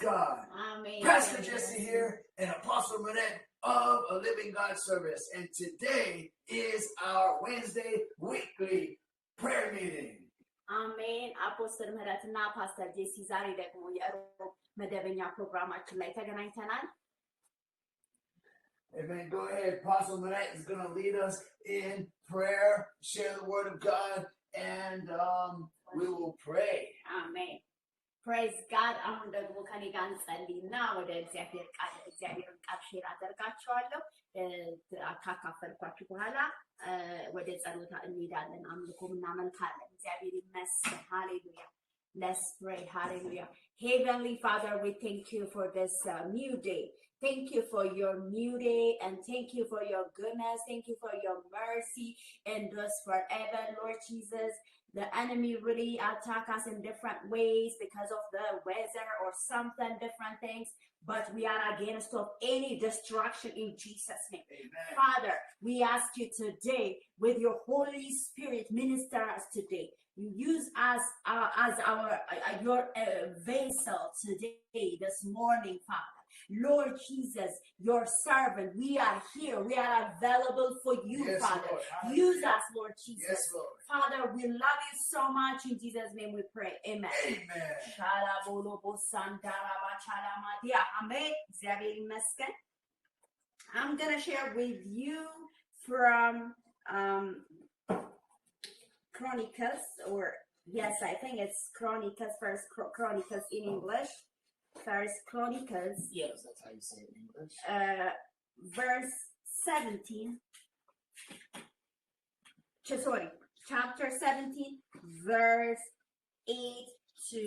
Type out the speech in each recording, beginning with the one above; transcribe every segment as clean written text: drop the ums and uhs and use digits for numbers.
God. Amen. Pastor Jesse here and Apostle Manette of A Living God Service. And today is our Wednesday weekly prayer meeting. አሜን። አፖስትል ምህረትና ፓስተር ጄሲ ዛሬ ደግሞ የሮብ መደበኛ ፕሮግራማችን ላይ ተገናኝተናል። Amen. Go ahead. Apostle Manette is going to lead us in prayer, share the word of God, and we will pray. Amen. Praise God. አሁን ደግሞ ከኔ ጋር እንጸልይና ወደ እግዚአብሔር ቃል ሼር አደርጋችኋለሁ። ካካፈልኳችሁ በኋላ ወደ ጸሎታ እንሄዳለን። አምልኮም እናመልካለን። እግዚአብሔር ይመስገን። ሃሌሉያ. Let's pray. Hallelujah. Heavenly Father, we thank you for this new day. Thank you for your new day, and thank you for your goodness. Thank you for your mercy and us forever, Lord Jesus. The enemy really attack us in different ways because of the weather or something, different things. But we are against of any destruction in Jesus' name. Amen. Father, we ask you today with your Holy Spirit, minister us today. You use us as your vessel today, this morning, Father. Lord Jesus, your servant, we are here. We are available for you, Yes, Father. Lord. Use us, Lord Jesus. Yes, Lord. Father, we love you so much. In Jesus' name we pray. Amen. Amen. I'm going to share with you from Chronicles, or yes, I think it's Chronicles, First Chronicles in English. First Chronicles. Yes, that's how you say it in English. Verse 17. Sorry, chapter 17, verse 8 to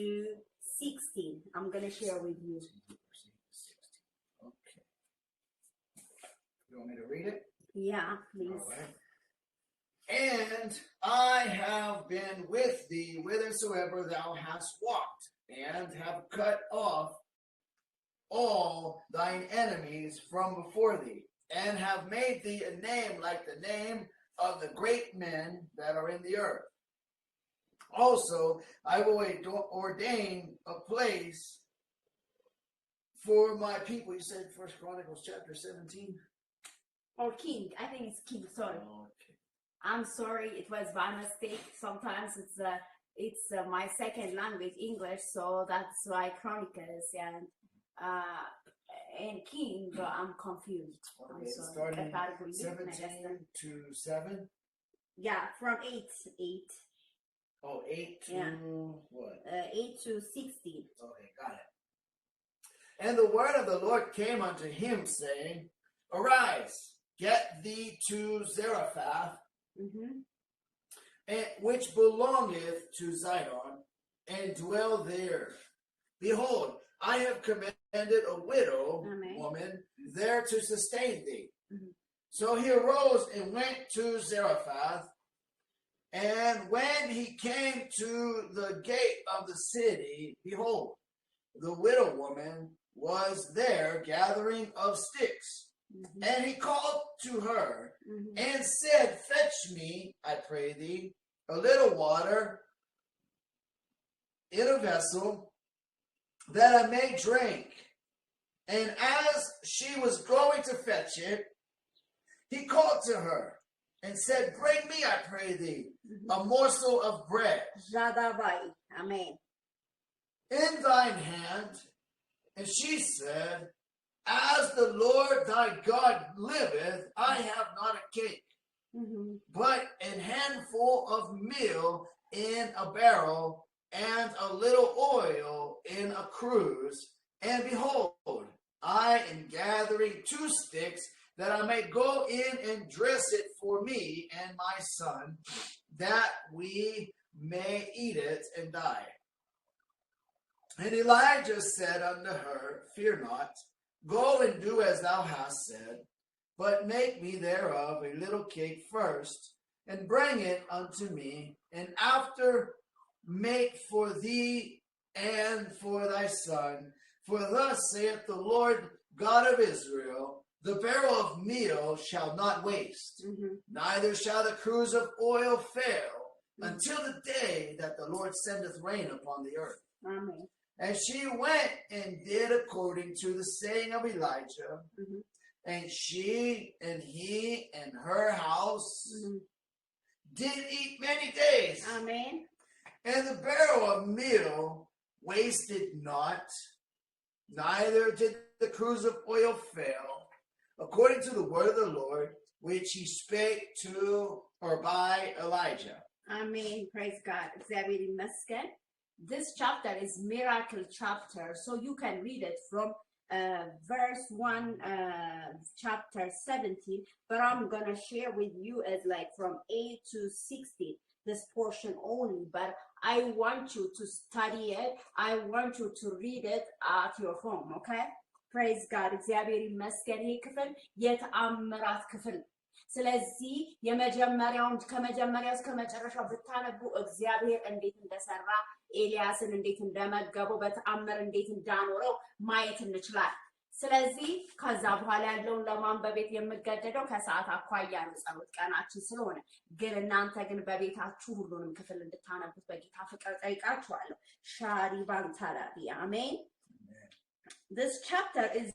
16. I'm going to share with you. Okay. You want me to read it? Yeah, please. All right. And I have been with thee whithersoever thou hast walked, and have cut off all thine enemies from before thee, and have made thee a name like the name of the great men that are in the earth. Also, I will ordain a place for my people. You said First Chronicles chapter 17? Or King. I think it's King, sorry. Okay. I'm sorry, it was by mistake. Sometimes it's my second language, English, so that's why Chronicles and King, I'm confused. Okay, I'm sorry. starting 17 to 7? Yeah, from 8. Oh, 8 to what? 8 to 16. Okay, got it. And the word of the Lord came unto him, saying, Arise, get thee to Zarephath, which belongeth to Zidon, and dwell there. Behold, I have commanded a widow woman there to sustain thee. So he arose and went to Zarephath, and when he came to the gate of the city, behold, the widow woman was there gathering of sticks. And he called to her and said, Fetch me, I pray thee, a little water in a vessel, that I may drink. And as she was going to fetch it, he called to her and said, Bring me, I pray thee, a morsel of bread Amen. in thine hand. And she said, As the Lord thy God liveth, I have not a cake, but an handful of meal in a barrel, and a little oil in a cruse. And behold, I am gathering 2 sticks, that I may go in and dress it for me and my son, that we may eat it and die. And Elijah said unto her, Fear not, go and do as thou hast said, but make me thereof a little cake first, and bring it unto me, and after make for thee and for thy son. For thus saith the Lord God of Israel, the barrel of meal shall not waste, neither shall the cruse of oil fail, until the day that the Lord sendeth rain upon the earth. Amen. And she went and did according to the saying of Elijah. And she and he and her house did eat many days. Amen. And the barrel of meal wasted not, neither did the cruse of oil fail, according to the word of the Lord, which he spake to or by Elijah. Amen. Praise God. እግዚአብሔር ይመስገን. This chapter is miracle chapter, so you can read it from verse 1, chapter 17, but I'm gonna share with you as like from 8 to 16, this portion only, but I want you to study it. I want you to read it at your home, okay? Praise God. እግዚአብሔር ይመስገን። ይህ ክፍል የተአምራት ክፍል ስለዚህ የመጀመሪያውን ከመጀመሪያው እስከ መጨረሻው ብታነቡ እግዚአብሔር እንዴት እንደሰራ ኤልያስን እንዴት እንደመገበው በተአምር እንዴት እንዳኖረው ማየት እንችላለን። ስለዚህ ከዛ በኋላ ያለውን ለማንበብ የምገደደው ከሰዓት አኳያ ነው ጸሎት ቀናችን ስለሆነ፣ ግን እናንተ ግን በቤታችሁ ሁሉንም ክፍል እንድታነቡት በጌታ ፍቅር ጠይቃችኋለሁ። ሻሪ ባንታላዲ አሜን። This chapter is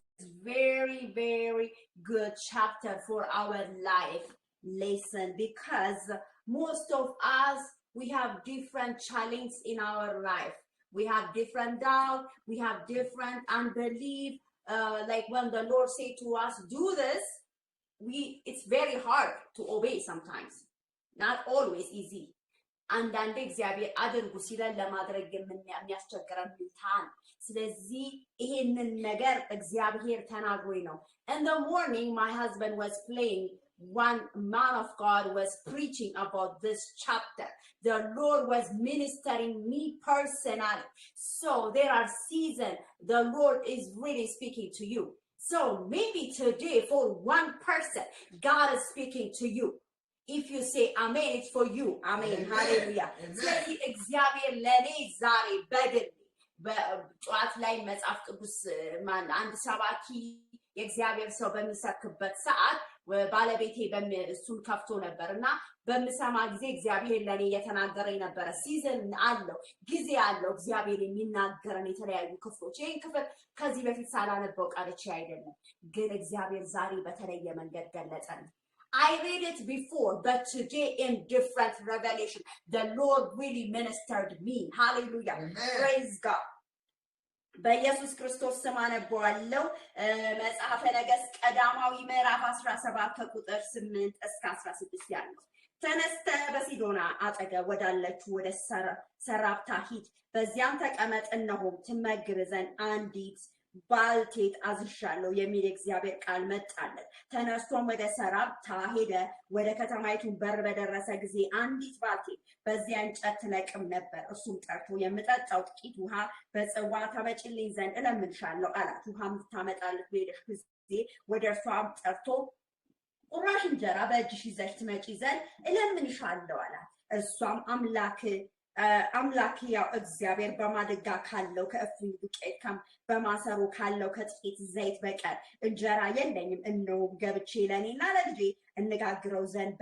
very, very good chapter for our life lesson, because most of us, we have different challenges in our life. We have different doubt, we have different unbelief. Like when the Lord say to us, do this, it's very hard to obey sometimes. Not always easy. አንዳንዴ እግዚአብሔር አድርጉ ሲለን ለማድረግ የሚያስቸግረን ሁኔታን ስለዚህ ይሄንን ነገር እግዚአብሔር ተናግሮኝ ነው። In the morning my husband was playing, one man of God was preaching about this chapter. The Lord was ministering me personally. So there are seasons the Lord is really speaking to you. So maybe today for one person God is speaking to you. If you say amen, it's for you. Amen. Hallelujah. ስለዚህ እግዚአብሔር ለኔ ዛሬ በግል በጧት ላይ መጽሐፍ ቅዱስ አንድ ሰባኪ የእግዚአብሔር ሰው በሚሰብክበት ሰዓት ባለቤቴ እሱን ከፍቶ ነበርና በምሰማ ጊዜ እግዚአብሔር ለኔ እየተናገረኝ ነበረ። ሲዝን አለው፣ ጊዜ አለው እግዚአብሔር የሚናገረን የተለያዩ ክፍሎች። ይህን ክፍል ከዚህ በፊት ሳላነበው ቀርቼ አይደለም፣ ግን እግዚአብሔር ዛሬ በተለየ መንገድ ገለጸን። I read it before, but today in different revelation, the Lord really ministered me. Hallelujah. Amen. Praise God. በኢየሱስ ክርስቶስ ስም አነበዋለሁ። መጽሐፈ ነገሥት ቀዳማዊ ምዕራፍ 17 ከቁጥር 8 እስከ 16 ያለው። ተነስተህ በሲዶና አጠገብ ወዳለችው ወደ ሰራፕታ ሂድ፣ በዚያም ተቀመጥ፣ እነሆም ትመግብ ዘንድ አንዲት ባልቴት አዝሻለሁ የሚል እግዚአብሔር ቃል መጣለት። ተነስቶም ወደ ሰራፕታ ሄደ። ወደ ከተማይቱን በር በደረሰ ጊዜ አንዲት ባልቴት በዚያ እንጨት ትለቅም ነበር። እሱም ጠርቶ የምጠጣው ጥቂት ውሃ በጽዋ ታመጭልኝ ዘንድ እለምንሻለሁ አላት። ውሃም ታመጣለት በሄደች ጊዜ ወደ እርሷ ጠርቶ ቁራሽ እንጀራ በእጅሽ ይዘሽ ትመጪ ዘንድ እለምንሻለሁ አላት። እርሷም አምላክ ያው እግዚአብሔር በማድጋ ካለው ከእፍኝ ዱቄት በማሰሮ ካለው ከጥቂት ዘይት በቀር እንጀራ የለኝም። እነሆ ገብቼ ለእኔና ለልጄ እንጋግረው ዘንድ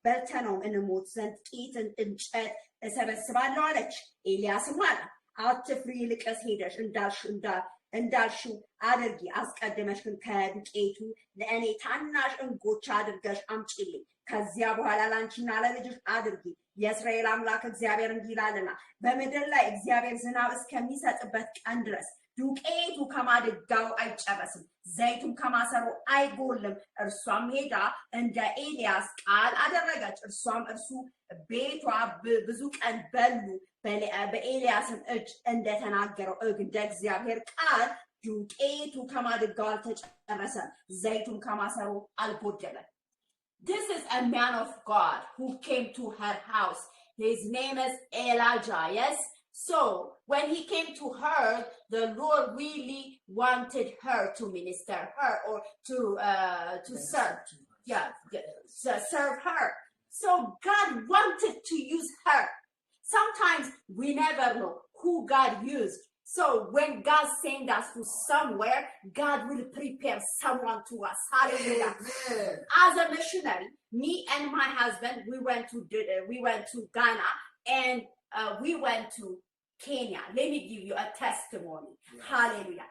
በልተነውም እንሞት ዘንድ ጥቂት እንጨት እሰበስባለሁ አለች። ኤልያስም አለ፣ አትፍሪ፣ ይልቅስ ሄደሽ እንዳልሽው አድርጊ። አስቀድመሽ ግን ከዱቄቱ ለእኔ ታናሽ እንጎቻ አድርገሽ አምጪልኝ። ከዚያ በኋላ ላንቺና ለልጅሽ አድርጊ። የእስራኤል አምላክ እግዚአብሔር እንዲህ ይላልና በምድር ላይ እግዚአብሔር ዝናብ እስከሚሰጥበት ቀን ድረስ ዱቄቱ ከማድጋው አይጨረስም፣ ዘይቱም ከማሰሮ አይጎልም። እርሷም ሄዳ እንደ ኤልያስ ቃል አደረገች። እርሱ ቤቷ ብዙ ቀን በሉ። በኤልያስም እጅ እንደተናገረው እንደ እግዚአብሔር ቃል ዱቄቱ ከማድጋው አልተጨረሰም፣ ዘይቱም ከማሰሮ አልጎደለም። This is a man of God who came to her house. His name is Elijah, yes? So when he came to her, the Lord really wanted her to minister her or to serve. Yeah, serve her. So God wanted to use her. Sometimes we never know who God used. So when God sends us to somewhere, God will prepare someone to us. Hallelujah. Amen. As a missionary, me and my husband, we went to Ghana, and we went to Kenya. Let me give you a testimony. Yes. Hallelujah.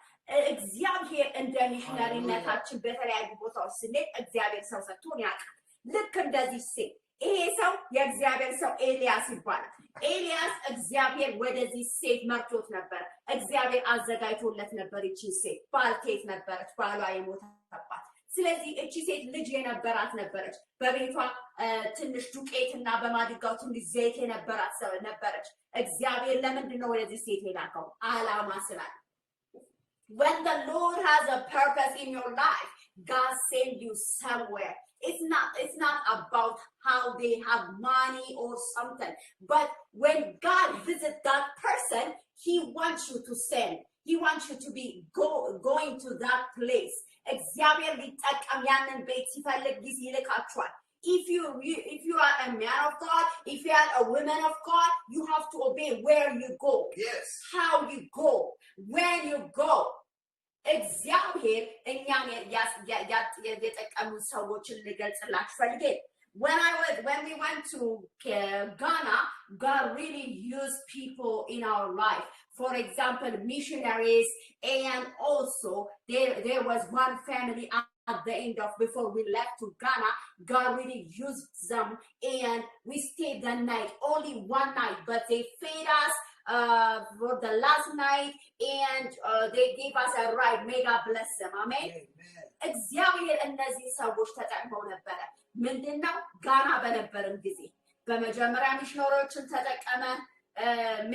እግዚአብሔር እንደ ሚሽነሪነታችን በተለያዩ ቦታዎች ስንሄድ እግዚአብሔር ሰው ሰጥቶን ያውቃል። ልክ እንደዚህ ሴት ይሄ ሰው የእግዚአብሔር ሰው ኤልያስ ይባላል። ኤልያስ እግዚአብሔር ወደዚህ ሴት መርቶት ነበር። እግዚአብሔር አዘጋጅቶለት ነበር። እቺ ሴት ባልቴት ነበረች፣ ባሏ የሞተባት። ስለዚህ እቺ ሴት ልጅ የነበራት ነበረች። በቤቷ ትንሽ ዱቄትና በማድጋው ትንሽ ዘይት የነበራት ሰው ነበረች። እግዚአብሔር ለምንድን ነው ወደዚህ ሴት የላከው? ዓላማ ስላለ። When the Lord has a purpose in your life, God sends you somewhere. It's not about how they have money or something, but when God visits that person, He wants you to send. He wants you to be going to that place. እግዚአብሔር ሊጠቀም ያንን ቤት ሲፈልግ ጊዜ ይልካችኋል። If you are a man of God, if you are a woman of God, you have to obey where you go. Yes. How you go, when you go. እግዚአብሔር እኛን የተጠቀሙ ሰዎችን ልገልጽላችሁ ፈልጌ when we went to Ghana, God really used people in our life. For example, missionaries, and also there was one family at the end of before we left to Ghana. God really used them, and we stayed the night, only one night, but they fed us for the last night, and they gave us a ride. May God bless them. Amen. እግዚአብሔር እነዚህ ሰዎች ተጠቅመው ነበረ። ምንድነው ጋና በነበረም ጊዜ በመጀመሪያ ሚሽነሮችን ተጠቀመ።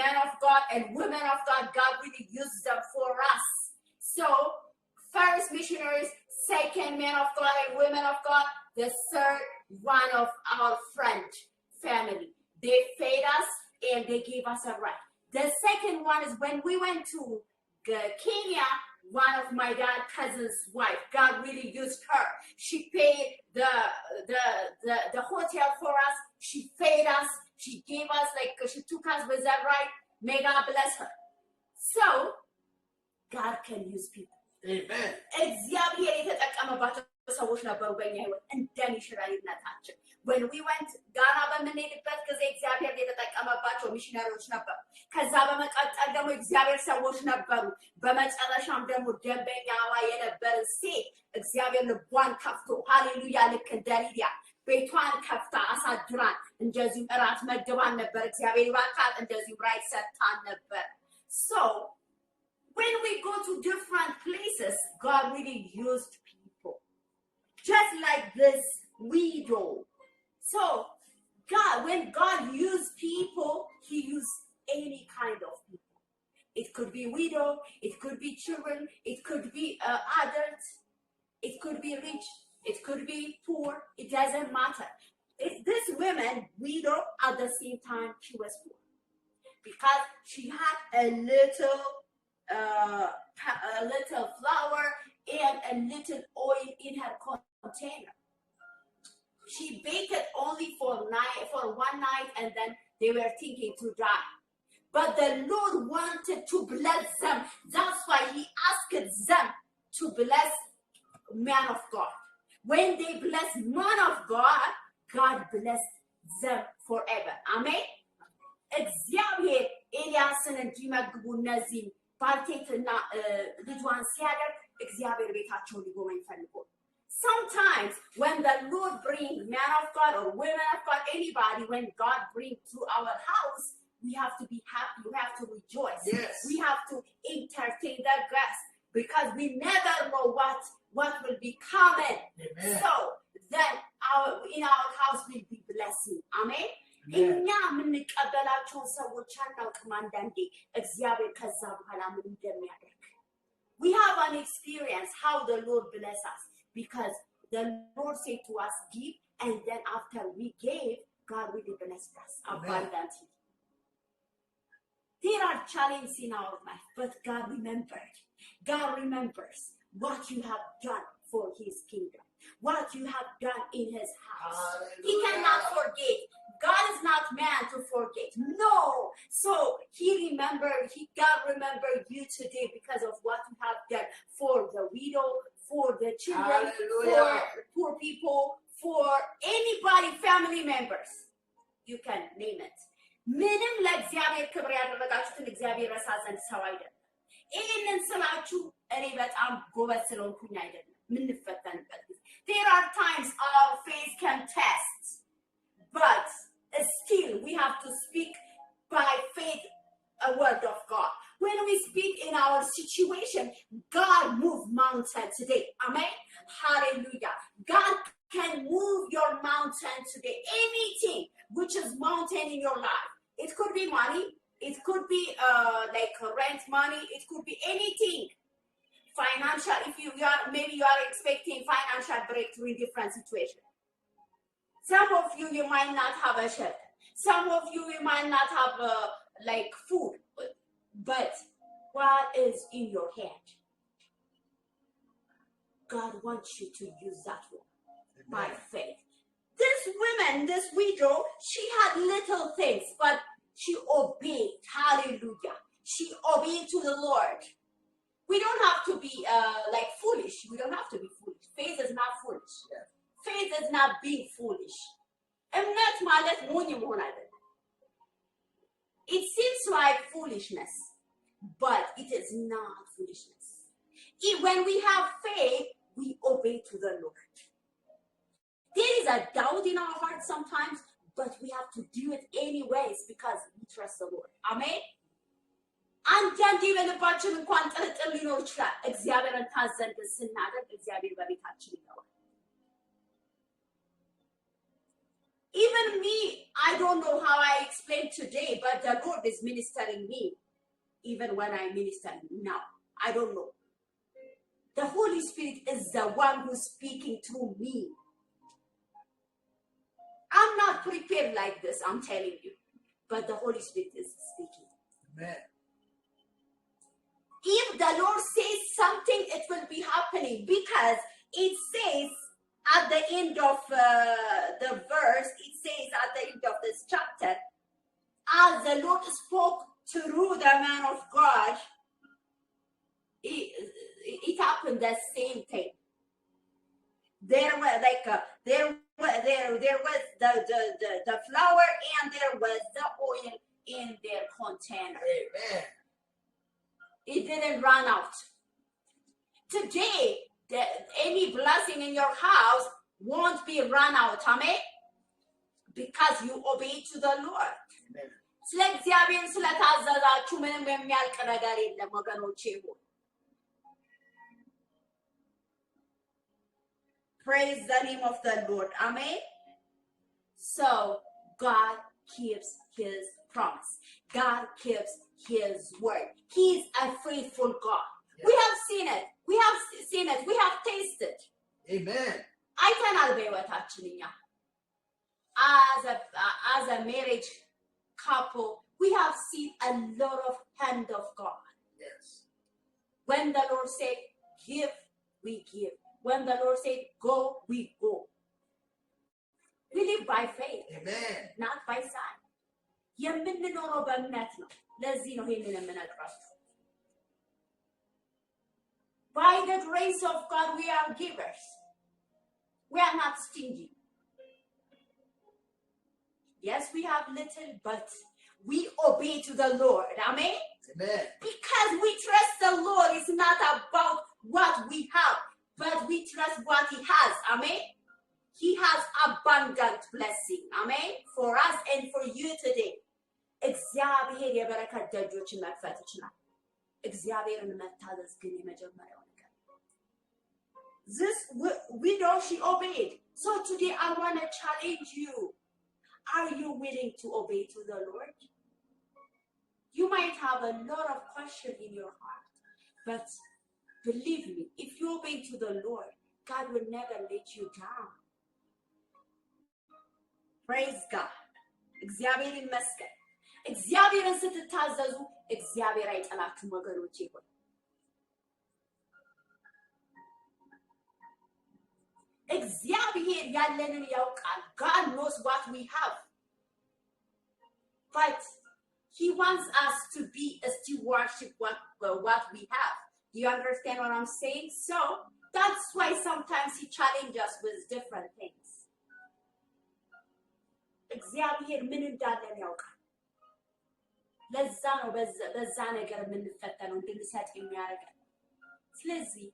Men of God and women of God, God really used them for us. So first missionaries, second men of God and women of God, the third one of our French family. They fed us and they gave us a ride. The second one is when we went to Kenya, one of my dad's cousin's wife, God really used her. She paid the hotel for us. She fed us. She gave us, she took us with that ride. May God bless her. So, God can use people. Amen. እግዚአብሔር የተጠቀመባቸው ሰዎች ነበሩ በእኛ ህይወት እንደ ሚሽነሪነታችን። when we went ጋና በምንሄድበት ጊዜ እግዚአብሔር የተጠቀመባቸው ሚሽነሪዎች ነበሩ። ከዛ በመቀጠል ደግሞ እግዚአብሔር ሰዎች ነበሩ። በመጨረሻም ደግሞ ደንበኛዋ የነበረ ሴት እግዚአብሔር ልቧን ከፍቶ ሃሌሉያ ልክ እንደ ሊዲያ ቤቷን ከፍታ አሳድራን እንደዚሁም እራት መድባን ነበር። እግዚአብሔር ይባርካት። እንደዚሁም ራይት ሰጥታን ነበር። So when we go to different places, God really used people. Just like this widow. So when God used people, He used any kind of people. It could be widow, it could be children, it could be adults, it could be rich, it could be poor. It doesn't matter. If this woman, widow, at the same time she was poor because she had a little flour and a little oil in her container. She baked it only for one night, and then they were thinking to die. But the Lord wanted to bless them. That's why He asked them to bless man of God. When they bless man of God, God blessed them forever. Amen. እግዚአብሔር ኤልያስን እንዲመግቡ እነዚህ ባልቴትና ልጇን ሲያደርግ እግዚአብሔር ቤታቸውን ሊጎበኝ ፈልጎ sometimes when the Lord brings man of God or women of God, anybody, when God brings to our house, we have to be happy. We have to rejoice. Yes. We have to entertain the guests because we never know what will be coming. Amen. So then in our house will be blessing. Amen. እኛ የምንቀበላቸውን ሰዎች አናውቅም። አንዳንዴ እግዚአብሔር ከዛ በኋላ ምን እንደሚያደርግ we have an experience how the Lord bless us because the Lord said to us give, and then after we gave, God really blessed us abundantly. There are challenges in our life, but God remembers what you have done for His kingdom, what you have done in His house. Hallelujah. He cannot forget. God is not man to forget. No. So God remembered you today because of what you have done for the widow, for the children, Hallelujah. for poor people, for anybody, family members. You can name it. ምንም ለእግዚአብሔር ክብር ያደረጋችሁትን እግዚአብሔር በጣም ጎበዝ ስለሆንኩኝ አይደለም የምንፈተንበት ጊዜ there are times our faith can test but still we have to speak by faith a word of God. When we speak in our situation, God move mountain today. Amen. Hallelujah. God can move your mountain today. Anything which is mountain in your life. It could be money. It could be like rent money. It could be anything. Financial. If you are maybe you are expecting financial breakthrough in different situations. Some of you might not have a shelter. Some of you might not have like food. But what is in your hand? God wants you to use that one. Amen. By faith. This woman, this widow, she had little things, but she obeyed. Hallelujah. She obeyed to the Lord. We don't have to be like foolish. We don't have to be foolish. Faith is not foolish. Yeah. Faith is not being foolish. እምነት ማለት ሞኝ መሆን አይደለም. It seems like foolishness, but it is not foolishness. When we have faith, we obey to the Lord. There is a doubt in our heart sometimes, but we have to do it anyways because we trust the Lord. Amen. አንዳንዴ በልባችን እንኳን ጥርጥር ሊኖር ይችላል. እግዚአብሔርን ታዘን ስናደርግ እግዚአብሔር በቤታችን ይገባል. Even me, I don't know how I explain today, but the Lord is ministering me. Even when I minister now, I don't know. The Holy Spirit is the one who's speaking through me. I'm not prepared like this, I'm telling you. But the Holy Spirit is speaking. Amen. If the Lord says something, it will be happening because it says at the end of the verse, it says at the end of this chapter, as the Lord spoke through the man of God, it happened the same thing. There was like there was the flour and there was the oil in their container. Amen. It didn't run out. Today, any blessing in your house won't be run out. Amen. Because you obey to the Lord. Amen. ስለ እግዚአብሔር ስለታዘዛችሁ ምንም የሚያልቅ ነገር የለም ወገኖቼ ሆይ. Praise the name of the Lord. Amen. So God keeps his promise. God keeps his word. He's a faithful God. Yes. We have seen it. We have seen it. We have tasted. Amen. አይተናል በሕይወታችን እኛ. As a marriage couple, we have seen a lot of hand of God. Yes. When the Lord said give, we give. When the Lord said go, we go. We live by faith. Amen. Not by sight. የምንኖረው በእምነት ነው. ለዚህ ነው ይሄንን የምነግራችሁ. By the grace of God, we are givers. We are not stingy. Yes, we have little, but we obey to the Lord. Amen? Amen. Because we trust the Lord. It's not about what we have, but we trust what he has. Amen? He has abundant blessing. Amen? For us and for you today. እግዚአብሔር የበረከት ደጆችን መክፈት ይችላል. እግዚአብሔርን መታዘዝ ግን የመጀመሪያው ነገር. This widow, she obeyed. So today I want to challenge you. Are you willing to obey to the Lord? You might have a lot of questions in your heart, but believe me, if you obey to the Lord, God will never let you down. Praise God. እግዚአብሔር ይመስገን. እግዚአብሔርን ስትታዘዙ እግዚአብሔር አይጠላችሁም ወገኖቼ ሆይ. እግዚአብሔር ያለንን ያውቃል. God knows what we have. But he wants us to be a stewardship what we have. Do you understand what I'm saying? So that's why sometimes he challenges us with different things. እግዚአብሔር ምን እንዳለን ያውቃል. ለዛ ነው በዛ ነገር የምንፈተነው እንድንሰጥ የሚያደርገን. ስለዚህ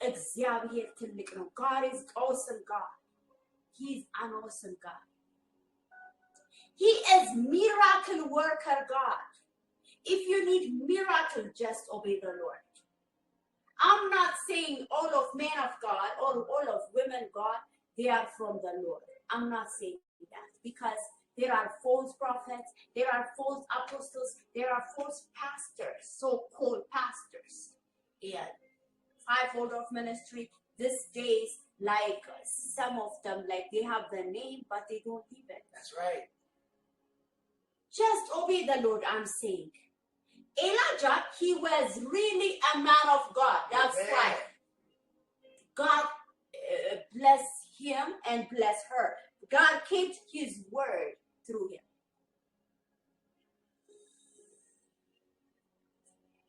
እግዚአብሔር ትልቅ ነው. God is awesome God. He is an awesome God. He is miracle worker God. If you need miracle, just obey the Lord. I'm not saying all of men of God or all of women God, they are from the Lord. I'm not saying that, because there are false prophets, there are false apostles, there are false pastors, so-called pastors. And fivefold of ministry these days, like some of them, like they have the name, but they don't live it. That's right. Just obey the Lord, I'm saying. Elijah, he was really a man of God. That's why God bless him and bless her. God kept his word through him.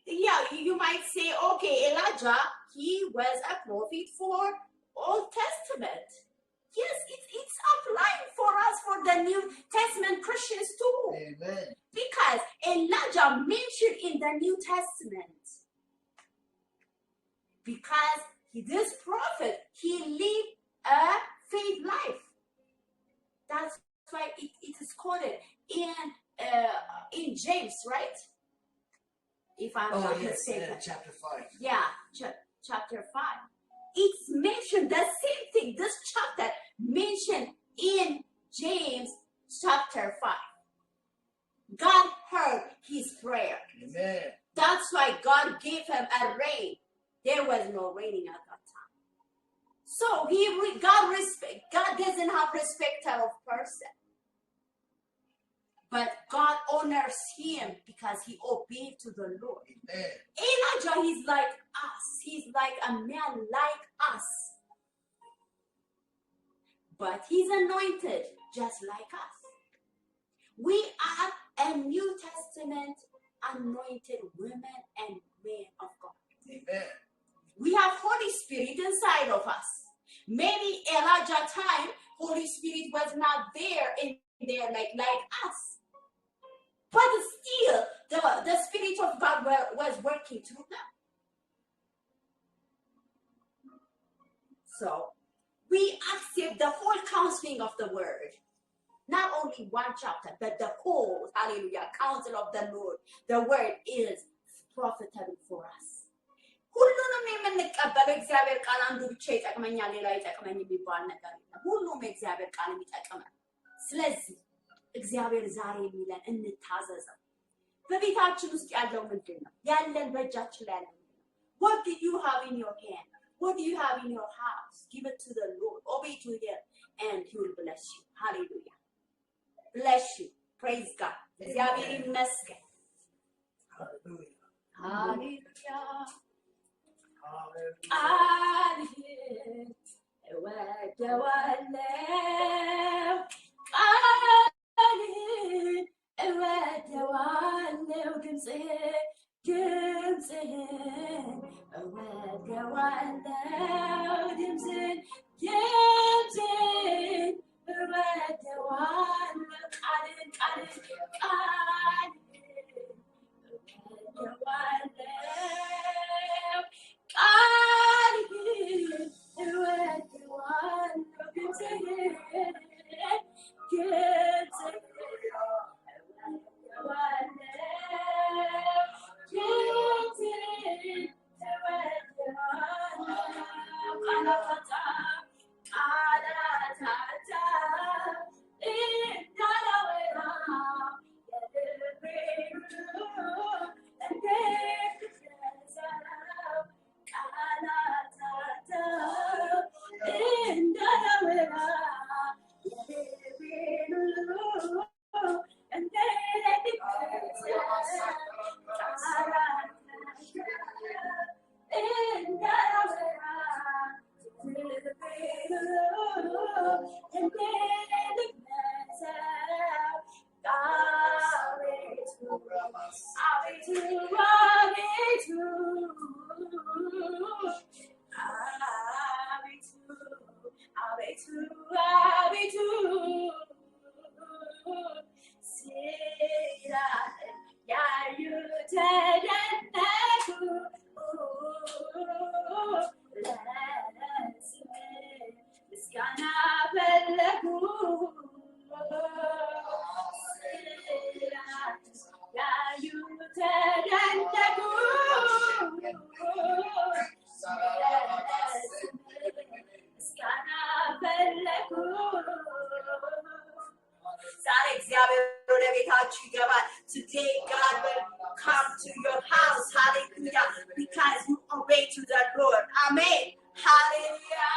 Yeah, you might say, okay, Elijah, he was a prophet for Old Testament. Yes, it's applying for us, for the New Testament Christians too. Amen. Because Elijah mentioned in the New Testament. Because this prophet, he lived a faith life. That's why it is quoted in James, right? If I'm not mistaken. Chapter 5. Yeah, chapter 5. It's mentioned the same thing. This chapter mentioned in James chapter 5. God heard his prayer. Amen. That's why God gave him a rain. There was no raining at that time. So God doesn't have respect of person. But God honors him because he obeyed to the Lord. Amen. Elijah, he's like us. He's like a man like us. But he's anointed just like us. We are a New Testament anointed women and men of God. Amen. We have Holy Spirit inside of us. Maybe Elijah time, Holy Spirit was not there in there like us. But still, the Spirit of God was working through them. So, we accept the whole counseling of the word. Not only one chapter, but the whole, hallelujah, counsel of the Lord. The word is profitable for us. ሁሉንም የምንቀበለው እግዚአብሔር ቃል አንዱ ብቻ ይጠቅመኛል ሌላ ይጠቅመኝ የሚባል ነገር የለም። ሁሉም እግዚአብሔር ቃል የሚጠቅመን። ስለዚህ እግዚአብሔር ዛሬ የሚለን እንታዘዘው። በቤታችን ውስጥ ያለው ምንድን ነው? ያለን በእጃችን ላይ ያለው ምንድን ነው? What do you have in your hand? What do you have in your house? Give it to the Lord. Obey to him and he will bless you. Hallelujah. Bless you. Praise God. እግዚአብሔር ይመስገን. Hallelujah. Hallelujah. Hallelujah. ቃልህን እወደዋለሁ፣ ቃልህን እወደዋለሁ፣ ድምፅህን እወደዋለሁ፣ ድምፅህን እወደዋለሁ፣ ቃልህን እወደዋለሁ፣ obey to the Lord. Amen. Hallelujah.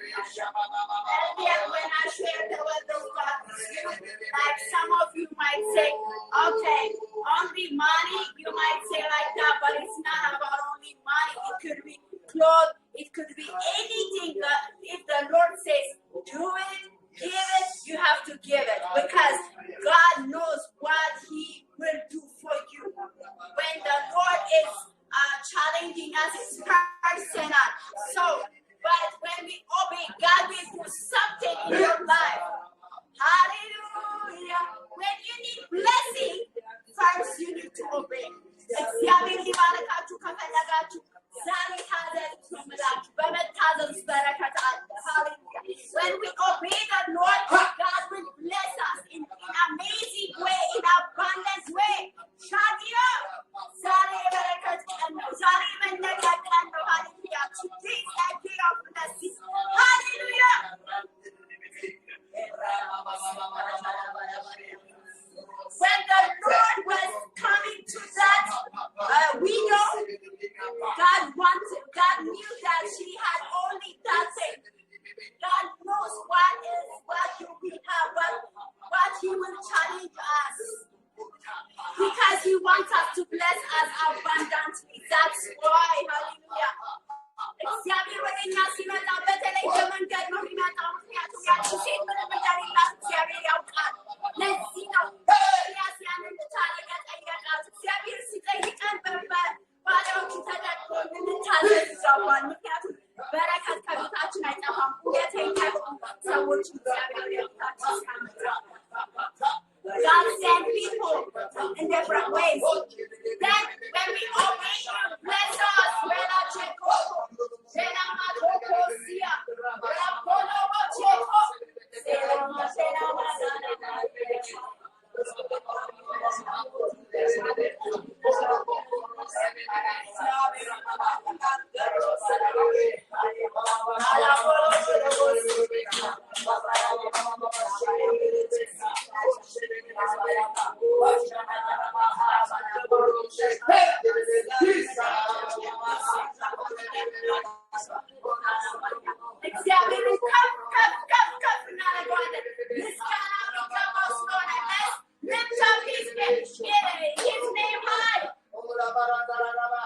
And yet, when I share the word of God, like some of you might say, okay, only money, you might say like that, but it's not about only money. It could be clothes, it could be anything that if the Lord says, do it, give it, you have to give it, because God knows what He will do for you. When the Lord is challenging us, it's personal. So, but when we obey, God will do something in your life. Hallelujah. When you need blessing, first you need to obey. እግዚአብሔር ሊባረካችሁ ከፈለጋችሁ ዛሬ ታዘዙ ምላችሁ በመታዘዝ በረከት አለ። Hallelujah. When we obey the Lord, God will bless us in amazing way, in abundant way. Shadia. ዛሬ በረከት ቀን ነው። ዛሬ መነቃቂያ ቀን ነው። Hallelujah. Today is a day of blessing. Hallelujah. When the Lord was coming to that widow, God knew that she had only that thing. God knows what you will have, what He will challenge us. Because He wants us to bless us abundantly. That's why, hallelujah. እግዚአብሔር ወደኛ ሲመጣ በተለይ በመንገድ ነው የሚመጣው። ምክንያቱም ያቺ ሴት ምንም እንደሌላት እግዚአብሔር ያውቃል። ለዚህ ነው ኤልያስ ያንን ታሪክ ጠየቃት። እግዚአብሔር ሲጠይቀን ባሪያዎቹ ተደርጎ ልንታዘዝ ይገባል። ምክንያቱም በረከት ከቤታችን አይጠፋም። እውነተኛ ሰዎች እግዚአብሔር ያውቃቸው ሲያመጣ God sent people in different ways. Then when we obey Him, bless us. እግዚአብሔርን ከፍ እናደርገዋለን። ምስጋና የሚገባው ስለሆነ lift up His name high.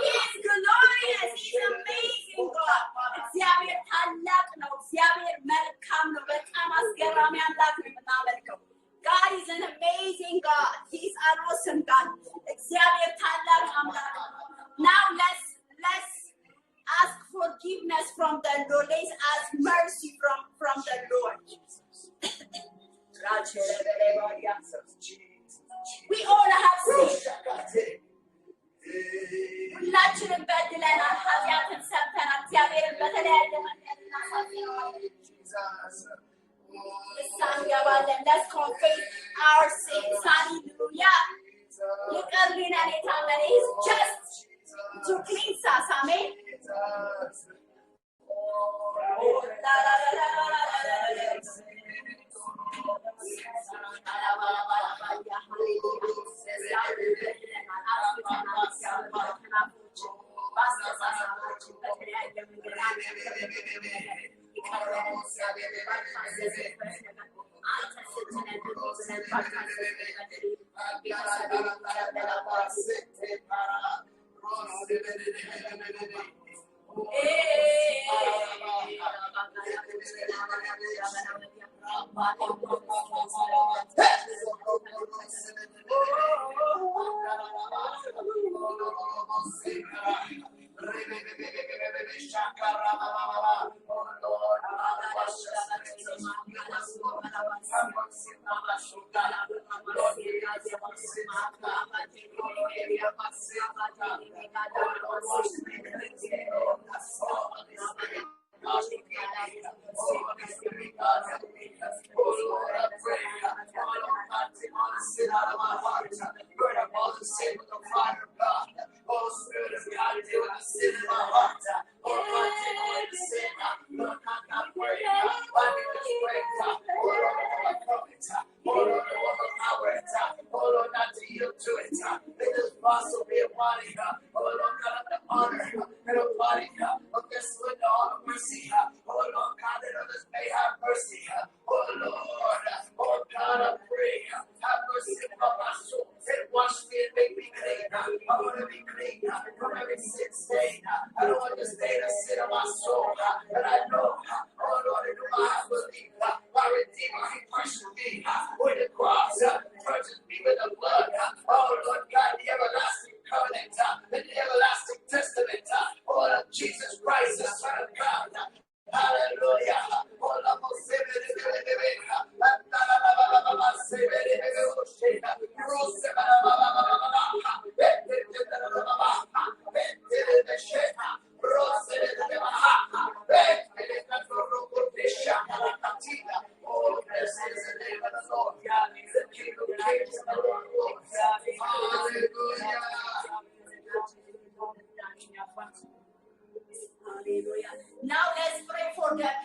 He is glorious. He is amazing God. እግዚአብሔር ታላቅ ነው። እግዚአብሔር መልካም ነው። በጣም አስገራሚ አምላክ ነው የምናመልከው። God is an amazing God. He is an awesome God. እግዚአብሔር ታላቅ አምላክ ነው። Now let's ask forgiveness from the Lord. Let's ask mercy from the Lord. We all have sinned. ሁላችንም በድለናል፣ ኃጢአትን ሰርተናል። እግዚአብሔርን በተለያየ መንገድ እናሳዝነዋለን። ንስሐ እንገባለን። Let's confess our sins. Hallelujah. ይቅር ሊለን የታመነ He is just to cleanse us. Amen.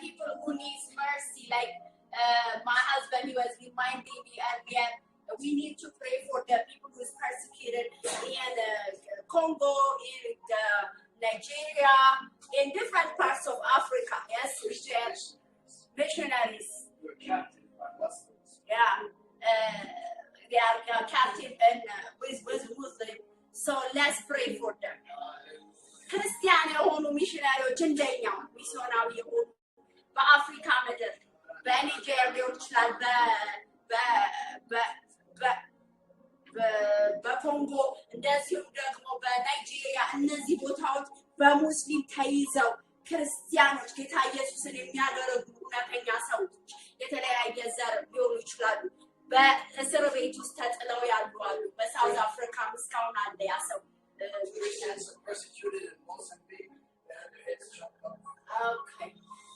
people who need mercy. Like my husband, he was reminding me earlier, we need to pray for the people who is persecuted in Congo, in Nigeria, in different parts of Africa. Yes, missionaries. Yeah, they are captive and with Muslim. So let's pray for them. ክርስቲያን የሆኑ ሚሽነሪዎች እንደኛው ሚስዮናዊ የሆኑ በአፍሪካ ምድር በኒጀር ሊሆን ይችላል በኮንጎ እንደዚሁም ደግሞ በናይጄሪያ እነዚህ ቦታዎች በሙስሊም ተይዘው ክርስቲያኖች ጌታ ኢየሱስን የሚያገለግሉ እውነተኛ ሰዎች የተለያየ ዘር ሊሆኑ ይችላሉ በእስር ቤት ውስጥ ተጥለው ያሉ አሉ በሳውዝ አፍሪካ እስካሁን አለ ያ ሰው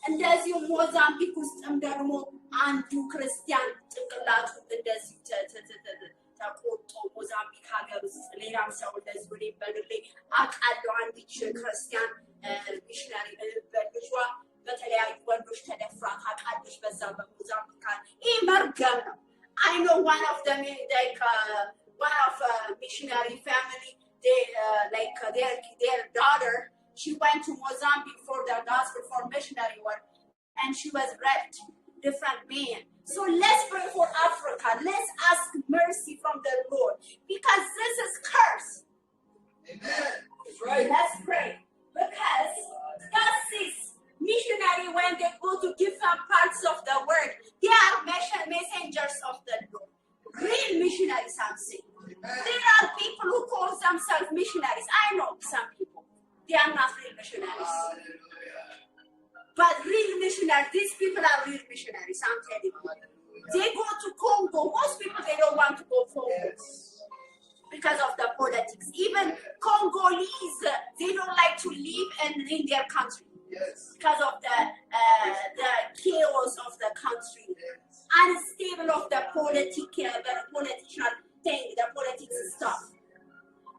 እንደዚሁ ሞዛምቢክ ውስጥም ደግሞ አንዱ ክርስቲያን ጭንቅላቱ እንደዚህ ተቆጦ ሞዛምቢክ ሀገር ውስጥ ሌላም ሰው እንደዚህ ወደ በግሌ አቃለው አንድ ክርስቲያን ሚሽነሪ በልጇ በተለያዩ ወንዶች ተደፍራ ታውቃለች በዛ በሞዛምቢክ ይህ መርገም ነው I know one of them one of missionary family their daughter she went to Mozambique for the gospel for missionary work and she was raped different men so let's pray for Africa let's ask mercy from the Lord because this is curse amen that's right let's pray because God sees missionary when they go to different parts of the world they are messengers of the Lord real missionaries I'm saying there are people who call themselves missionaries I know some people they are not real missionaries but real missionaries these people are real missionaries I'm telling you they go to Congo most people they don't want to go to Congo because of the politics even Congolese they don't like to live in their country yes because of the chaos of the country unstable of the political thing the politics stuff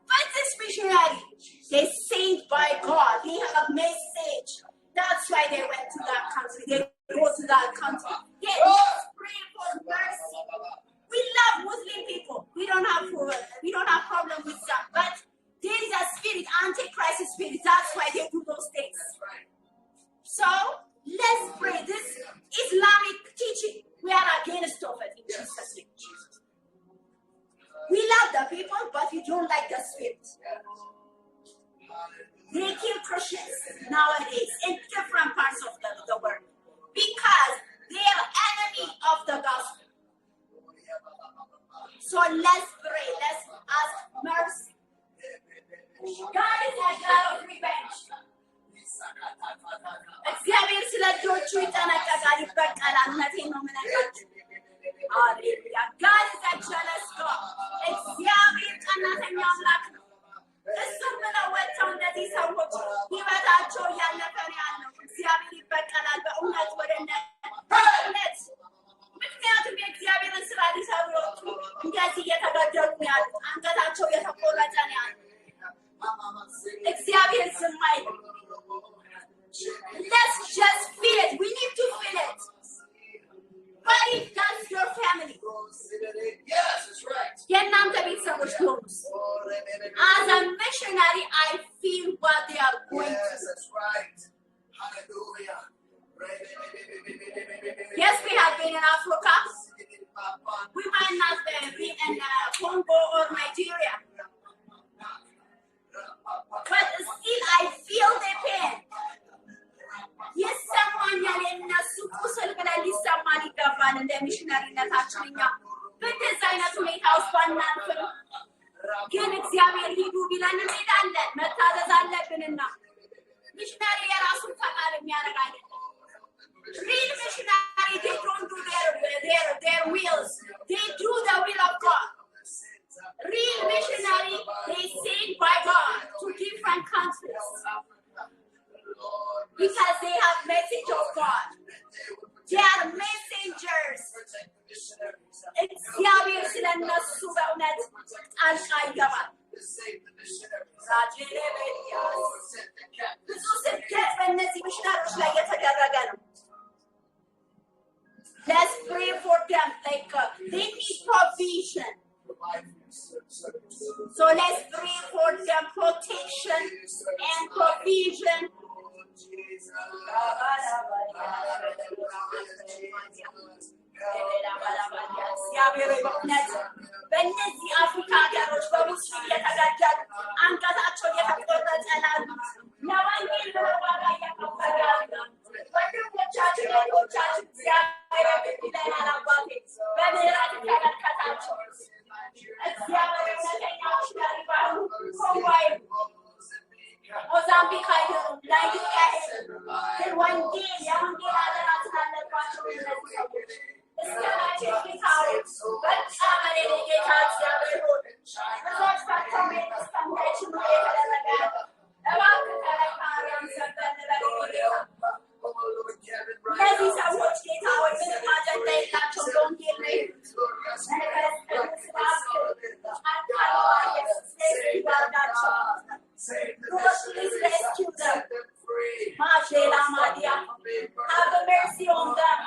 but this missionary they sent by God they have a message that's why they went to that country they go to that country they pray for mercy we love Muslim people we don't have problem with that but there is a spirit antichrist spirit that's why they do those things so let's pray this Islamic teaching we are against of it in Jesus' name. We love the people, but we don't like the spirit. They kill Christians nowadays in different parts of the world because they are enemy of the gospel. So let's pray. Let's ask mercy. God is a God of revenge. እግዚአብሔር ስለ ልጆቹ ይጠነቀቃል ይበቀላል እውነቴን ነው የምነግራችሁ ሃሌሉያ God is a jealous God እግዚአብሔር ቀናተኛ አምላክ ነው እሱም ብለው ወጥተው እነዚህ ሰዎች ሕይወታቸው እያለፈ ነው ያለው እግዚአብሔር ይበቀላል በእውነት ወደ እውነት ምክንያቱም የእግዚአብሔርን ስራ ሊሰሩ የወጡ እንደዚህ እየተገደሉ ነው ያሉት አንገታቸው እየተቆረጠ ነው ያሉት እግዚአብሔር ዝም አይልም let's just feel it we need to feel it but if that's your family yes that's right የእናንተ ቤተሰቦች ሆኑስ as a missionary I feel what they are going yes through that's right hallelujah yes we have been in Africa we might not be in Congo or Nigeria but still I feel the pain ይሰማኛል የእነሱ ቁስል ብለን ሊሰማን ይገባል እንደ ሚሽነሪነታችን እኛ በእንደዚህ አይነት ሁኔታ ውስጥ ባናልፍም ግን እግዚአብሔር ሂዱ ቢለን እንሄዳለን መታዘዝ አለብንና ሚሽነሪ የራሱን ፈቃድ የሚያደርግ አይደለም real missionary they don't do their wills they do the will of God real missionary they sent by God to different countries because they have message of God they are messengers እግዚአብሔር ስለነሱ በእውነት ጣልቃ ይገባል ብዙ ስደት በእነዚህ ሚሽነሪዎች ላይ የተደረገ ነው They need provision. So let's pray for their protection and provision. በእነዚህ አፍሪካ ሀገሮች በሙስሊም የተገደሉ አንገታቸው የተቆረጠ ላሉ ለወንጌል ዋጋ እየከፈሉ ያሉ ወንድሞቻችን እህቶቻችን እግዚአብሔር ይለናል። አባቴ በምህረት ተመልከታቸው። እግዚአብሔር እውነተኛዎች ጋር ይባሉ። ኮንጓይ ሞዛምቢክ አይደሉም፣ ናይጄሪያ አይደሉም። ግን ወንጌል የወንጌል አደራ ስላለባቸው እነዚህ ሰዎች እስከ መቼ ጌታ ሆይ በቃ በሌለ ጌታ እግዚአብሔር ሆይ ብዙዎች ፈተው መሄድ እስከማይችሉ የተደረገ እባክህ ተለካሪያን ሰበን በሌለ እነዚህ ሰዎች ጌታ ሆይ ምንም አጀንዳ የላቸው ለወንጌል ነው የሄዱት። rescue them. Mashela Madia, have mercy on them.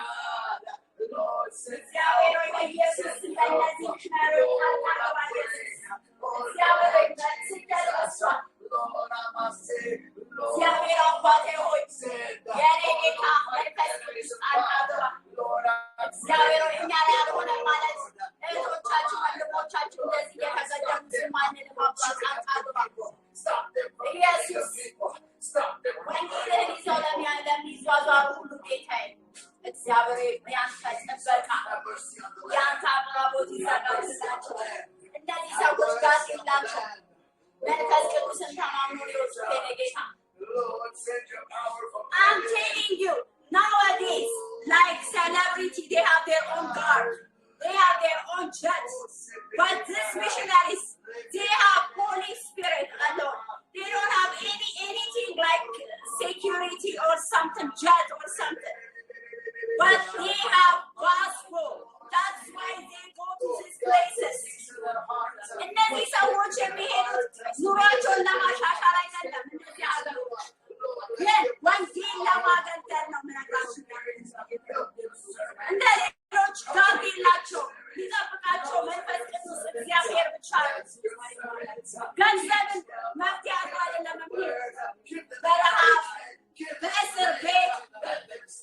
I'm telling you, nowadays, like celebrity, they have their own cars, they have their own jets, but these missionaries, they have Holy Spirit alone. They don't have anything like security or something, jet or something, but they have gospel. That's why they go to these places. እነዚህ ሰዎች የሚሄዱት ኑሯቸውን ለማሻሻል አይደለም። እነዚህ ሀገሮች ግን ወንጌል ለማገልገል ነው። ምነግራችሁ እንደ ሌሎች ጋቢ የላቸው፣ ሊጠብቃቸው መንፈስ ቅዱስ እግዚአብሔር ብቻ ነው። ገንዘብን መፍትሄ አድርጎ አይደለም የሚሄዱት። በረሃብ በእስር ቤት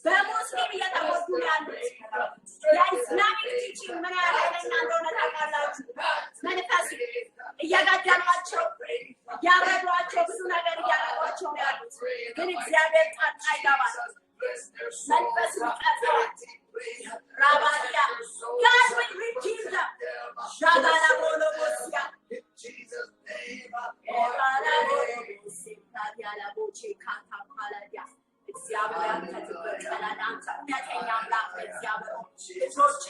በሙስሊም እየተጎዱ ያሉት የኢስላሚክ ቲቺንግ ምን ያህል ኃይለኛ እንደሆነ ታውቃላችሁ። መንፈስ እየገደሏቸው እያረዷቸው ብዙ ነገር እያረዷቸው ነው ያሉት። ግን እግዚአብሔር ጣልቃ ይገባል። መንፈስ ይቀጥላል። ራባዲያ God will redeem them. ሻጋላ ቦሎቦሲያ እግዚአብሔር ያንተትበት ቀላል አንተ እውነተኛ አምላክ እግዚአብሔር ልጆች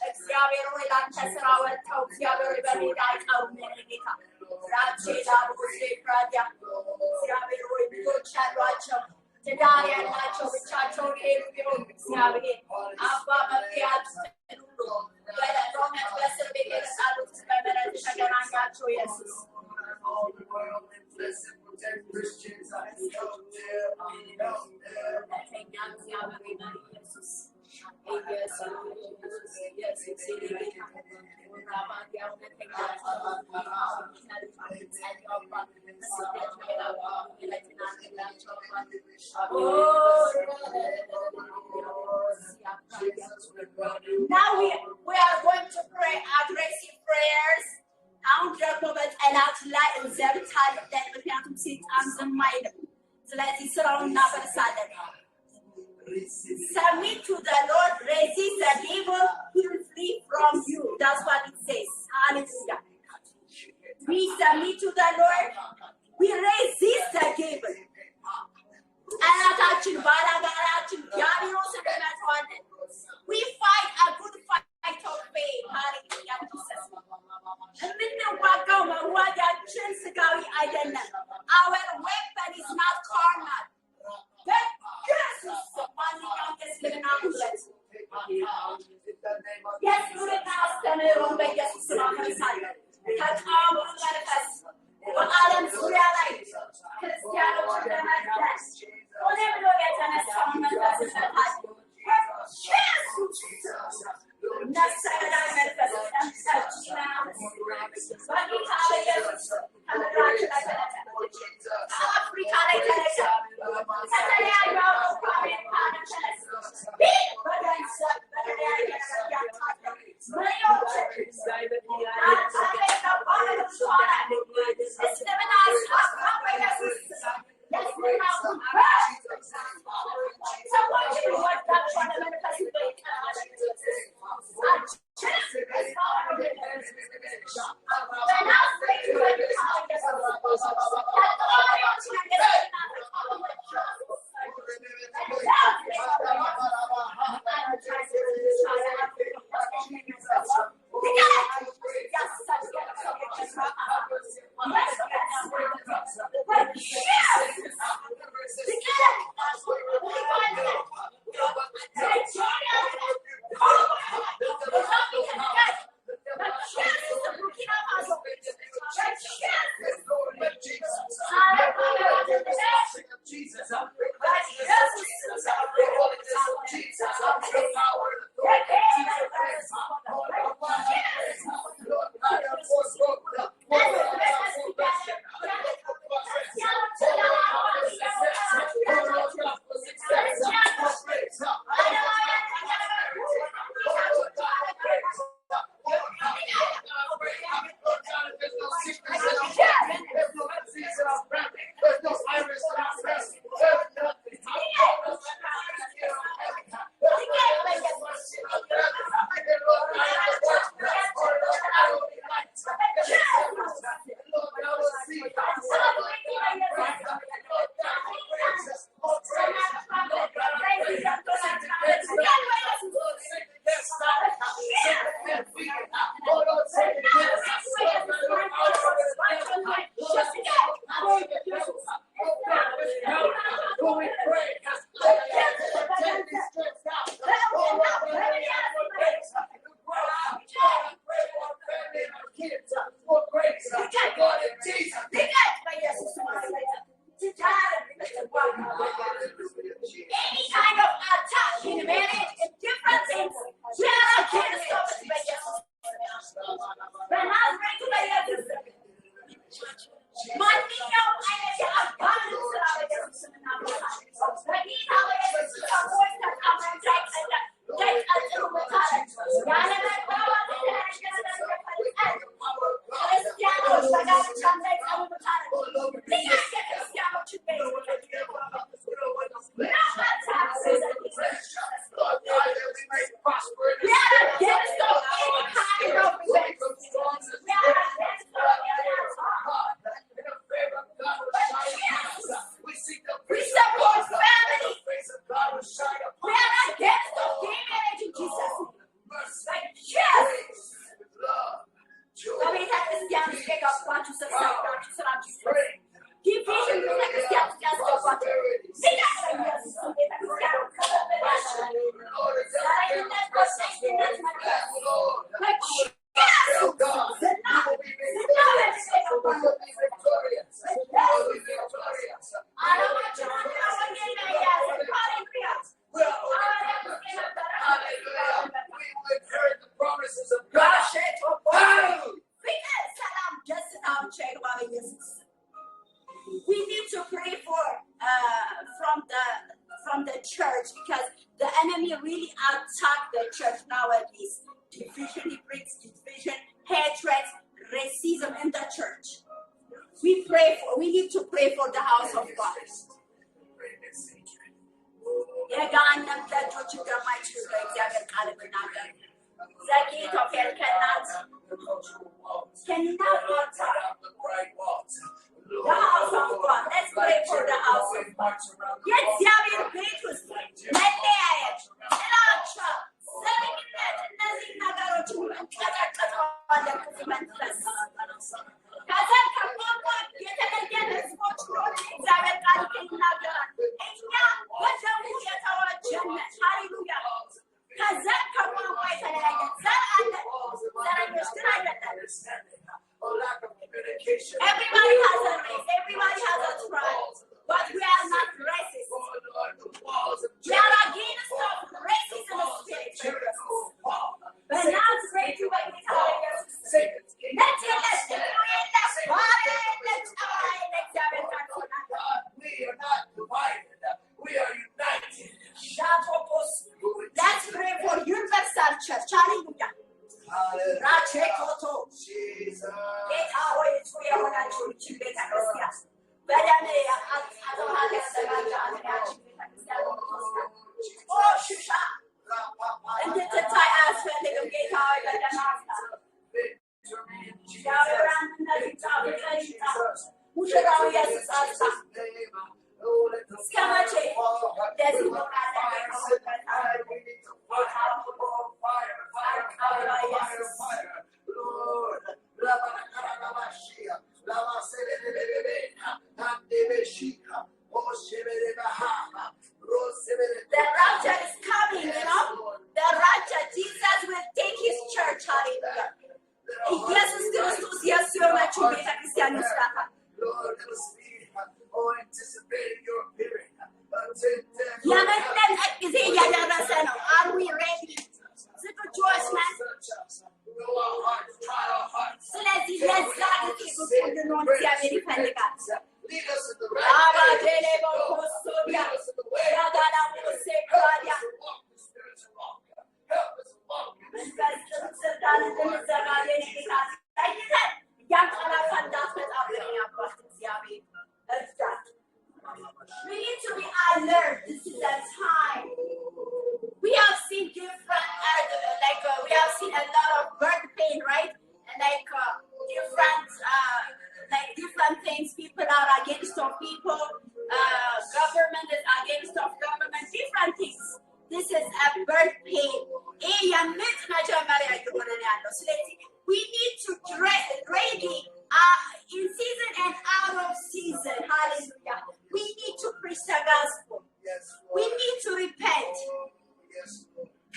እግዚአብሔር ሆይ ላንተ ስራ ወጥተው እግዚአብሔር በሜዳ አይቀሩም። ጌታ ራቼ ዳቦሴ ፍራዲያ እግዚአብሔር ሆይ ልጆች ያሏቸው ትዳር ያላቸው ብቻቸውን ሄዱ ቢሆን እግዚአብሔር አባ መፍትሄ ሁሉ በእውነት በእስር ቤት የተጣሉት በምህረት ተገናኛቸው ኢየሱስ። Now we are going to pray aggressive prayers. አሁን ደግሞ በጠላት ላይ እንዘብታለን፣ ምክንያቱም ሰይጣን ዝም አይልም። ስለዚህ ስራውን እናፈርሳለን። Submit to the Lord, resist the devil, he will flee from you. That's what it says. Hallelujah. We submit to the Lord, we resist the devil. ጠላታችን ባላጋራችን ዲያብሎስን እንመታዋለን። We fight a good fight of faith. Hallelujah. የምንዋጋው መዋጊያችን ስጋዊ አይደለም። Our weapon is not carnal. በኢየሱስ ማንኛውም የእስልምና ጉልበት የእስልምና አስተምህሮን በኢየሱስ ስም አፈርሳለሁ። ተቃውሞ መንፈስ በዓለም ዙሪያ ላይ ክርስቲያኖችን ለመግደል ሆነ ብሎ የተነሳውን መንፈስ እፈታለሁ። Any kind of attack in marriage, in different things, we are against We need to pray for from the church, because the enemy really attack the church nowadays. Division, he brings division, hatred, racism in the church. We need to pray for the house of God. The house of God. Let's pray for the house of God. Yes, Yahweh, pray to speak. Let me Everybody has a race, everybody has a tribe, but we are not racist. We are against racism and spirit. But now it's great to wait with our let's we are not divided, we are united. Let's pray for universal church. Hallelujah. Jesus. Oh, The rapture is coming, you know. The rapture, Jesus will take his church. Hallelujah. Jesus Christus, yes, you're my true Christian. Lord, let us be anticipating your appearing. Are we ready? Know our hearts, try our hearts. Lead us in the right way. Lead us in the way. Help us to walk the spiritual walk. Help us to walk in the We need to be alert. This is a time. We have seen different, we have seen a lot of birth pain, right? And different things. People are against of people. Government is against of government. Different things. This is a birth pain. We need to ready in season and out of season. Hallelujah. We need to preach the gospel. We need to repent.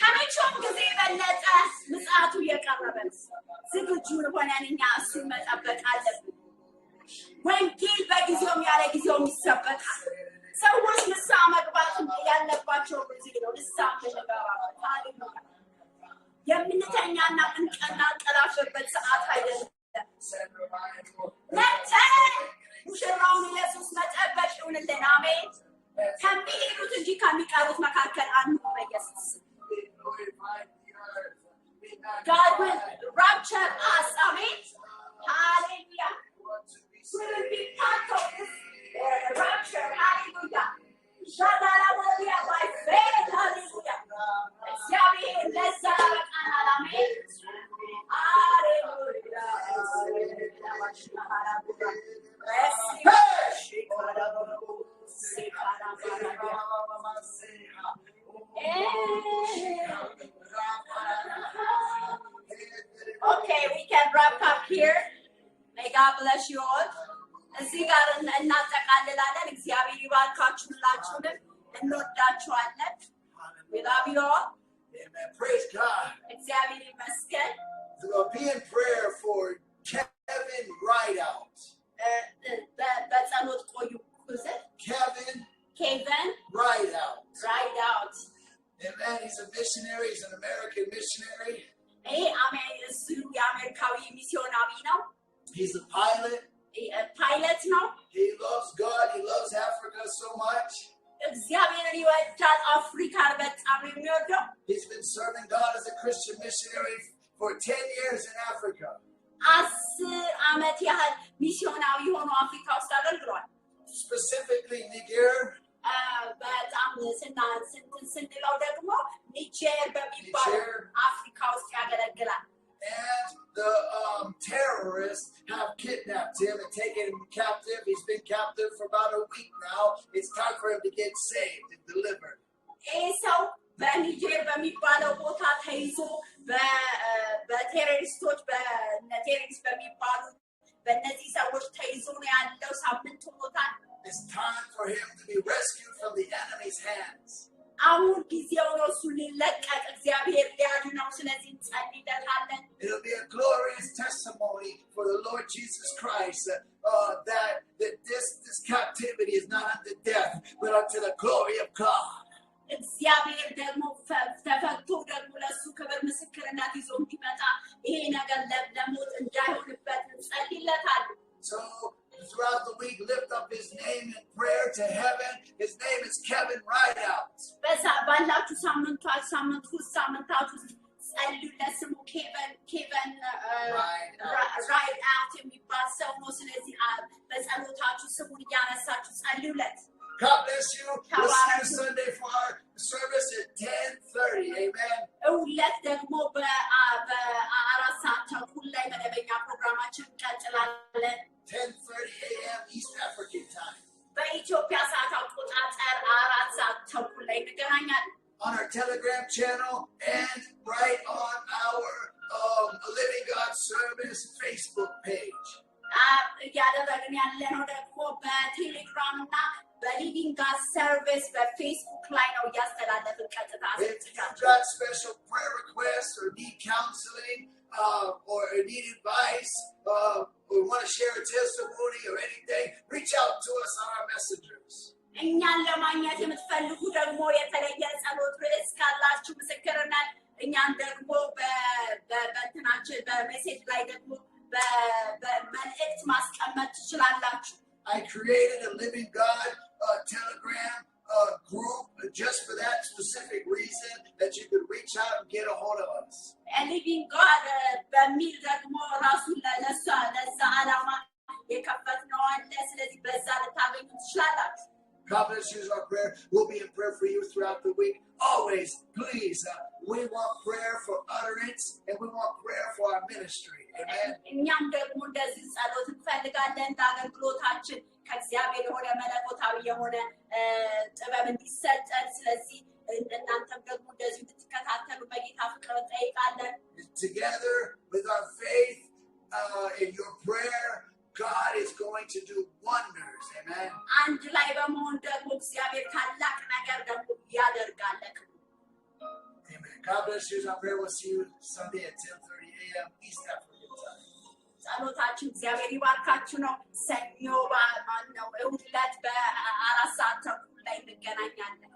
ከመቼውም ጊዜ የበለጠ ምጽአቱ የቀረበን ዝግጁ ሆነን እኛ እሱን መጠበቅ አለብን። ወንጌል በጊዜውም ያለ ጊዜውም ይሰበካል። ሰዎች ንስሐ መግባት ያለባቸው ጊዜ ነው። ንስሐ እንገባለን። ሃሌሉያ። የምንተኛና እንቀናጠላበት ሰዓት አይደለም። ነተን ሙሽራውን ኢየሱስ መጠበቅ ይሁንልን። አሜን። ከሚሄዱት እንጂ ከሚቀሩት መካከል አንዱ በኢየሱስ God will rapture us. Amen. Hallelujah. We will be part of this rapture. Hallelujah. Hallelujah. By faith. Hallelujah. Let's Amen. Hallelujah. Okay, we can wrap up here. May God bless you all. እዚህ ጋር እናጠቃልላለን። እግዚአብሔር ይባርካችሁ። ሁላችሁንም እንወዳችኋለን። We love you all. Amen. Praise God. እግዚአብሔር ይመስገን። Be in prayer for Kevin Rideout. በጸሎት ቆዩ። Kevin Rideout. Rideout. Amen. He's a missionary. He's an American missionary. He's a pilot. No? He loves God. He loves Africa so much. He's been serving God as a Christian missionary for 10 years in Africa. Specifically Niger. And the terrorists have kidnapped him and taken him captive. He's been captive for about a week now. It's time for him to get saved and delivered. It's time for him to be rescued from the enemy's hands. It'll be a glorious testimony for the Lord Jesus Christ that this captivity is not unto death, but unto the glory of God. So throughout the week, lift up his name in prayer to heaven. His name is Kevin Rideout. God bless you. We'll see you Sunday for our service at 10:30. Amen. 10:30 a.m. East Africa. ላይ እንገናኛለን። On our Telegram channel and right on our Living God Service Facebook page. እያደረግን ያለነው ደግሞ በቴሌግራም እና በሊቪንግ ጋድ ሰርቪስ በፌስቡክ ላይ ነው እያስተላለፍን ቀጥታ If you've got special prayer requests or need counseling or need advice or want to share a testimony or anything, reach out to us on our messengers. እኛን ለማግኘት የምትፈልጉ ደግሞ የተለየ ጸሎት ርዕስ ካላችሁ ምስክርነት እኛን ደግሞ በእንትናችን በሜሴጅ ላይ ደግሞ በመልእክት ማስቀመጥ ትችላላችሁ። I created a Living God Telegram group just for that specific reason, that you could reach out and get a hold of us. Living God በሚል ደግሞ ራሱን ለዛ ዓላማ የከፈትነው አለ። ስለዚህ በዛ ልታገኙ ትችላላችሁ። God bless you. Our prayer. We'll be in prayer for you throughout the week. Always, please. We want prayer for utterance and we want prayer for our ministry. Amen. እኛም ደግሞ እንደዚህ ጸሎት እንፈልጋለን ለአገልግሎታችን ከእግዚአብሔር የሆነ መለኮታዊ የሆነ ጥበብ እንዲሰጠን። ስለዚህ እናንተም ደግሞ እንደዚህ እንድትከታተሉ በጌታ ፍቅር እንጠይቃለን። Together with our faith in your prayer, God is going to do wonders. Amen. አንድ ላይ በመሆን ደግሞ እግዚአብሔር ታላቅ ነገር ደግሞ ያደርጋል። Amen. God bless you. I pray we'll see you Sunday at 10:30 a.m. East African time. ጸሎታችን እግዚአብሔር ይባርካችሁ ነው። ሰኞ በማን ነው እሑድ ዕለት በ4 ሰዓት ተኩል ላይ እንገናኛለን።